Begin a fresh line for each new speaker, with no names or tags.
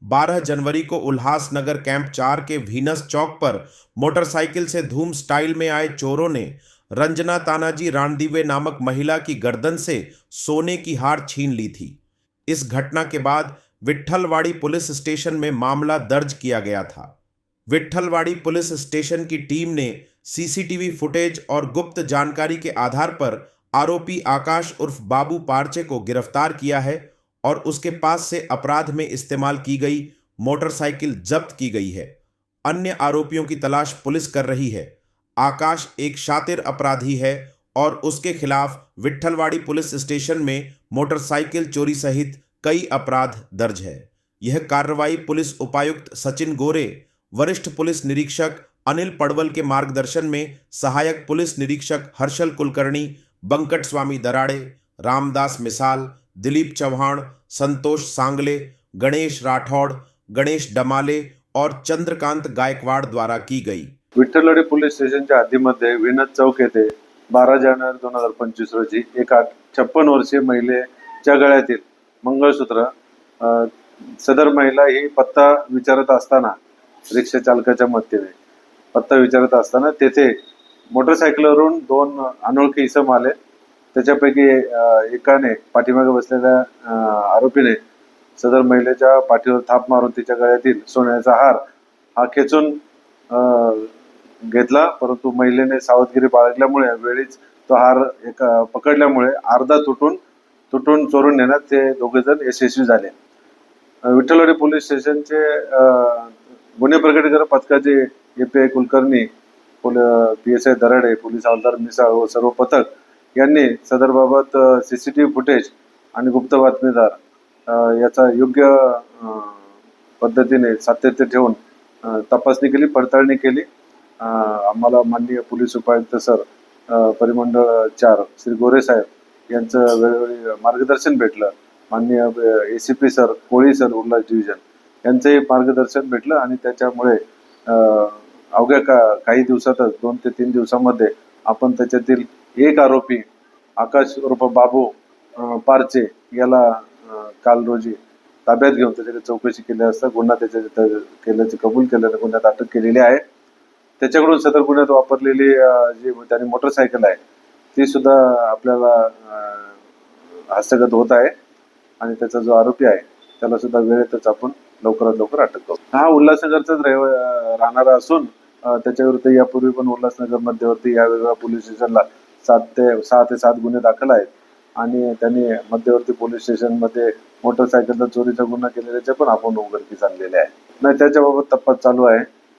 12 January को Ulhasnagar camp 4 के Venus चौक पर motorcycle से धूम style में आए चोरों ने रंजना तानाजी रानदीवे नामक महिला की गर्दन से सोने की हार छीन ली थी। इस घटना के बाद विट्ठलवाड़ी पुलिस स्टेशन में मामला दर्ज किया गया था। विट्ठलवाड़ी पुलिस स्टेशन की टीम ने सीसीटीवी फुटेज और गुप्त जानकारी के आधार पर आरोपी आकाश उर्फ बाबू पारचे को गिरफ्तार किया है और उसके पास से अपराध में इस्तेमाल की गई मोटरसाइकिल जब्त की गई है। अन्य आरोपियों की तलाश पुलिस कर रही है। आकाश एक शातिर अपराधी है और उसके खिलाफ विट्ठलवाड़ी पुलिस स्टेशन में मोटरसाइकिल चोरी सहित कई अपराध दर्ज है। यह कार्रवाई पुलिस उपायुक्त सचिन गोरे, वरिष्ठ पुलिस निरीक्षक अनिल पड़वल के मार्गदर्शन में सहायक पुलिस निरीक्षक हर्षल कुलकर्णी, बंकट स्वामी दराड़े, रामदास मिसाल, दिलीप चौहान, संतोष सांगले, गणेश राठौड़, गणेश डमाले और चंद्रकांत गायकवाड़ द्वारा की गई।
विठ्ठलवाडी पोलीस स्टेशनच्या हद्दीमध्ये विनद चौक येथे 12 जानेवारी 2025 रोजी एका 56 वर्षीय महिलेच्या गळ्यातील मंगळसूत्र सदर महिला ही पत्ता विचारत असताना रिक्षा चालकाच्या मदतीने पत्ता विचारत असताना तेथे मोटरसायकलवरून 2 अनोळखी इसम आले। त्याच्यापैकी एकाने पाठीमागे बसलेल्या आरोपीने सदर महिलेच्या पाठीवर थाप मारून तिच्या गळ्यातील सोन्याचा हार हा खेचून घेतला, परंतु महिलेने सावधगिरी बाळगल्यामुळे वेळीच तो हार पकडल्यामुळे अर्धा तुटून चोरून नेण्यात ते दोघे जण यशस्वी झाले। विठ्ठलवाडी पोलीस स्टेशनचे गुन्हे प्रकटीकरण पथकाचे API Kulkarni, PSI Darade, police हवालदार मिसाळ व सर्व पथक यांनी सदरबाबत सीसीटीव्ही फुटेज आणि गुप्त बातमीदार याचा योग्य पद्धतीने सातत्य ठेवून तपासणी केली, पडताळणी केली। आम्हाला माननीय पोलीस उपायुक्त सर परिमंडळ 4 श्री गोरे साहेब यांचं वेळोवेळी मार्गदर्शन भेटलं। माननीय ACP सर कोळी सर उल्हास डिव्हिजन यांचंही मार्गदर्शन भेटलं आणि त्याच्यामुळे अवघ्या काही दिवसातच 2 ते 3 दिवसामध्ये आपण त्याच्यातील एक आरोपी आकाश उर्फ बाबू पारचे याला काल रोजी ताब्यात घेऊन त्याच्याकडे चौकशी केली असता गुन्हा त्याच्या केल्याचे कबूल केल्याने गुन्ह्यात अटक केलेली आहे। त्याच्याकडून सदर गुन्ह्यात वापरलेली जी त्याने मोटरसायकल आहे ती सुद्धा आपल्याला हस्तगत होत आहे आणि त्याचा जो आरोपी आहे त्याला सुद्धा वेळेतच आपण लवकरात लवकर अटक करू। हा उल्हासनगरचाच राहणारा असून त्याच्याविरुद्ध यापूर्वी पण उल्हासनगर मध्यवर्ती या वेगळ्या पोलीस स्टेशनला 6 ते 7 गुन्हे दाखल आहेत आणि त्यांनी मध्यवर्ती पोलीस स्टेशनमध्ये मोटरसायकलचा चोरीचा गुन्हा केलेल्याचे पण आपण उघडकीस आणलेले आहे। नाही, त्याच्याबाबत तपास चालू आहे।